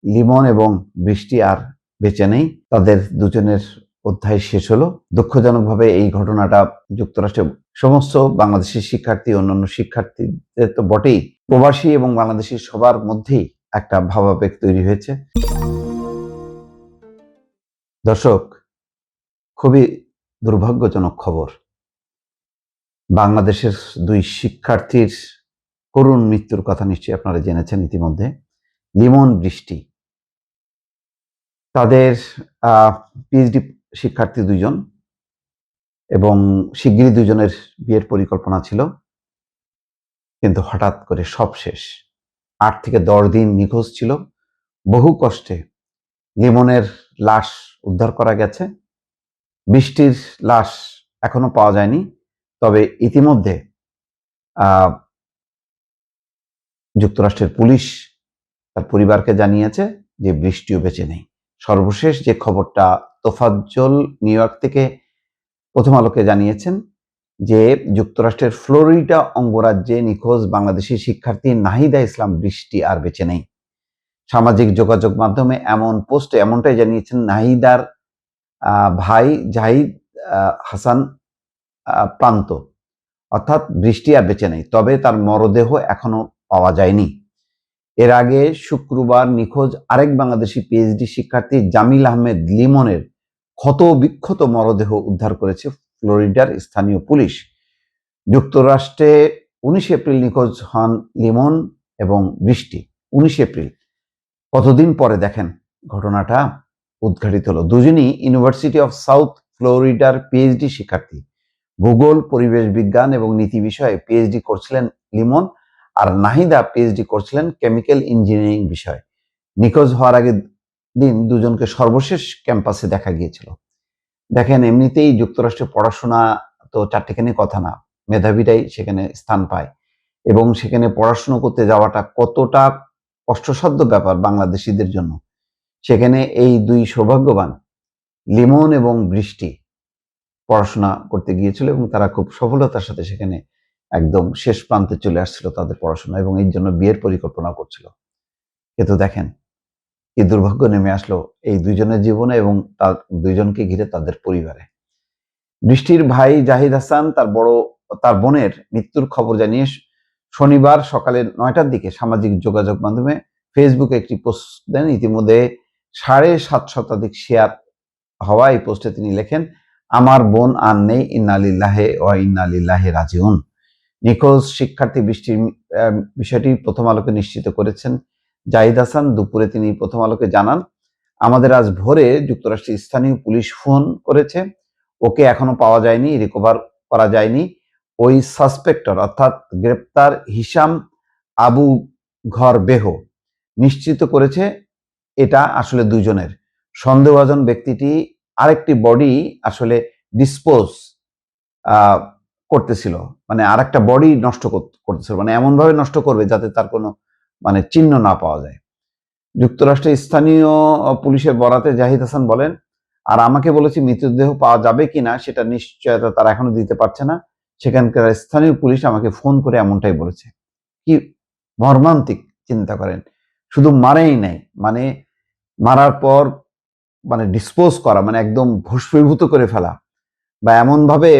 লিমন এবং বৃষ্টি আর বেঁচে নেই, তাদের দুজনের অধ্যায় শেষ হলো। দুঃখজনকভাবে এই ঘটনাটা যুক্তরাষ্ট্রের সমস্ত বাংলাদেশি শিক্ষার্থী, অন্যান্য শিক্ষার্থীদের তো বটেই, প্রবাসী এবং বাংলাদেশি সবার মধ্যেই একটা ভাবাবেগ তৈরি হয়েছে। দর্শক, খুবই দুর্ভাগ্যজনক খবর। বাংলাদেশের দুই শিক্ষার্থীর করুণ মৃত্যুর কথা নিশ্চয়ই আপনারা জেনেছেন ইতিমধ্যে। লিমন, বৃষ্টি, তাদের পিএইচডি শিক্ষার্থী দুইজন, এবং শিগগিরই দুজনের বিয়ের পরিকল্পনা ছিল, কিন্তু হঠাৎ করে সব শেষ। 8 থেকে 10 দিন নিখোঁজ ছিল। বহু কষ্টে লিমনের লাশ উদ্ধার করা গেছে, বৃষ্টির লাশ এখনো পাওয়া যায়নি। তবে ইতিমধ্যে যুক্তরাষ্ট্রের পুলিশ তার পরিবারকে জানিয়েছে যে বৃষ্টিও বেঁচে নেই। সর্বশেষ যে খবরটা তোফাজ্জল নিউ ইয়র্ক থেকে প্রথম আলোকে জানিয়েছেন যে যুক্তরাষ্ট্রের ফ্লোরিডা অঙ্গরাজ্যে নিখোঁজ বাংলাদেশি শিক্ষার্থী নাহিদা ইসলাম বৃষ্টি আর বেঁচে নেই। সামাজিক যোগাযোগ মাধ্যমে এমন পোস্টে এমনটাই জানিয়েছেন নাহিদার ভাই জাহিদ হাসান প্রান্ত, অর্থাৎ বৃষ্টি আর বেঁচে নেই, তবে তার মরদেহ এখনো পাওয়া যায়নি। এর আগে শুক্রবার নিখোঁজ আরেক বাংলাদেশি পিএইচডি শিক্ষার্থী জামিল আহমেদ লিমনের ক্ষত বিক্ষত মরদেহ উদ্ধার করেছে ফ্লোরিডার স্থানীয় পুলিশ। যুক্তরাষ্ট্রে 19 এপ্রিল নিখোঁজ হন লিমন এবং বৃষ্টি। 19 এপ্রিল, কতদিন পরে দেখেন ঘটনাটা উদ্ঘাটিত হলো। দুজনই ইউনিভার্সিটি অফ সাউথ ফ্লোরিডার পিএইচডি শিক্ষার্থী। ভূগোল, পরিবেশ বিজ্ঞান এবং নীতি বিষয়ে পিএইচডি করছিলেন লিমন, আর নাহিদা পিএইচডি করছিলেন কেমিক্যাল ইঞ্জিনিয়ারিং বিষয়ে। নিখোঁজ হওয়ার আগের দিন দুজনকে সর্বশেষ ক্যাম্পাসে দেখা গিয়েছিল। দেখেন, এমনিতেই যুক্তরাষ্ট্রে পড়াশোনা তো চারটিখানি কথা না, মেধাবীরাই সেখানে স্থান পায়, এবং সেখানে পড়াশোনা করতে যাওয়াটা কতটা কষ্টসাধ্য ব্যাপার বাংলাদেশিদের জন্য। সেখানে এই দুই সৌভাগ্যবান লিমন এবং বৃষ্টি পড়াশোনা করতে গিয়েছিল, এবং তারা খুব সফলতার সাথে সেখানে একদম শেষ প্রান্তে চলে আসছিল তাদের পড়াশোনা, এবং এর জন্য বিয়ের পরিকল্পনা করছিল। কিন্তু দেখেন কি দুর্ভাগ্য নেমে আসলো এই দুইজনের জীবনে এবং তার দুইজনকে ঘিরে তাদের পরিবারে। বৃষ্টির ভাই জাহিদ হাসান তার বোনের মৃত্যুর খবর জানিয়ে শনিবার সকালে 9টার দিকে সামাজিক যোগাযোগ মাধ্যমে ফেসবুকে একটি পোস্ট দেন। ইতিমধ্যে 7.5 শতাধিক শেয়ার হওয়া এই পোস্টে তিনি লেখেন, আমার বোন আর নেই, ইন্না লিল্লাহি ওয়া ইন্না ইলাইহি রাজিউন। নিখোঁজ শিক্ষার্থী বৃষ্টির বিষয়টি প্রথম আলোকে নিশ্চিত করেছেন জাহিদ হাসান। দুপুরে তিনি প্রথম আলোকে জানান, আমাদের আজ ভোরে যুক্তরাষ্ট্রের স্থানীয় পুলিশ ফোন করেছে, ওকে এখনো পাওয়া যায়নি, রিকভার করা যায়নি। ওই সাসপেক্টর অর্থাৎ গ্রেপ্তার হিশাম আবু ঘর বেহ নিশ্চিত করেছে এটা আসলে দুজনের। সন্দেহভাজন ব্যক্তিটি আরেকটি বডি আসলে ডিসপোজ করতেছিল, মানে আরেকটা বডি নষ্ট করতেছিল, মানে এমনভাবে নষ্ট করবে যাতে তার কোনো চিহ্ন না পাওয়া যায়। যুক্তরাষ্ট্রের স্থানীয় পুলিশের বরাতে জাহিদ হাসান বলেন, আর আমাকে বলেছে মৃতদেহ পাওয়া যাবে কিনা সেটা নিশ্চয়তা তারা এখনো দিতে পারছে না। সেখানকার স্থানীয় পুলিশ আমাকে ফোন করে এমনটাই বলেছে। কি মর্মান্তিক, চিন্তা করেন। শুধু মারেই নাই, মারার পর ডিসপোজ করা, একদম ভস্মীভূত করে ফেলা, বা এমন ভাবে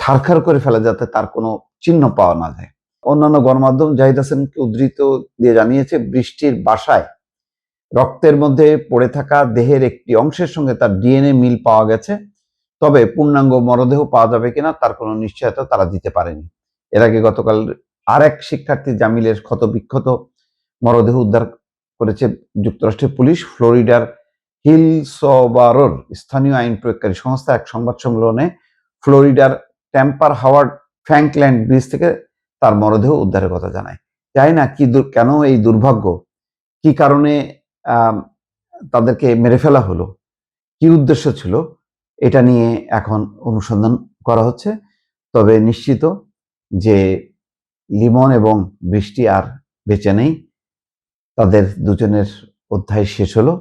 ছারখার করে ফেলা যাতে তার কোনো চিহ্ন পাওয়া না যায়। অন্যান্য গণমাধ্যম জাহিদ হাসানকে উদ্ধৃত দিয়ে জানিয়েছে, বৃষ্টির বাসায় রক্তের মধ্যে পড়ে থাকা দেহের একটি অংশের সঙ্গে তার ডিএনএ মিল পাওয়া গেছে, তবে পূর্ণাঙ্গ মরদেহ পাওয়া যাবে কিনা তার কোনো নিশ্চয়তা তারা দিতে পারেনি। এর আগে গতকাল আরেক শিক্ষার্থী জামিলের ক্ষতবিক্ষত মরদেহ উদ্ধার করেছে যুক্তরাষ্ট্রের পুলিশ। ফ্লোরিডার হিলসবরোর স্থানীয় আইন প্রয়োগকারী সংস্থা এক সংবাদ সম্মেলনে ফ্লোরিডার টেম্পার হাওয়ার্ড ফ্র্যাঙ্কল্যান্ড ব্রিজ থেকে তার মরদেহ উদ্ধারের কথা জানায়। জানি না কেন এই দুর্ভাগ্য, কি কারণে তাদেরকে মেরে ফেলা হলো, কি উদ্দেশ্য ছিল, এটা নিয়ে এখন অনুসন্ধান করা হচ্ছে। তবে নিশ্চিত যে লিমন এবং বৃষ্টি আর বেঁচে নেই, তাদের দুজনের অধ্যায় শেষ হলো।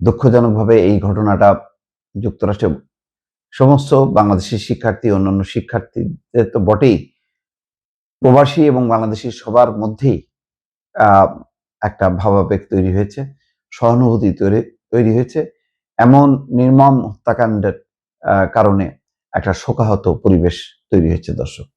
দুঃখজনকভাবে এই ঘটনাটা যুক্তরাষ্ট্রের সমস্ত বাংলাদেশি শিক্ষার্থী, অন্যান্য শিক্ষার্থীদের তো বটেই, প্রবাসী এবং বাংলাদেশি সবার মধ্যেই একটা ভাবাবেগ তৈরি হয়েছে, সহানুভূতি তৈরি হয়েছে। এমন নির্মম হত্যাকাণ্ডের কারণে একটা শোকাহত পরিবেশ তৈরি হয়েছে দর্শক।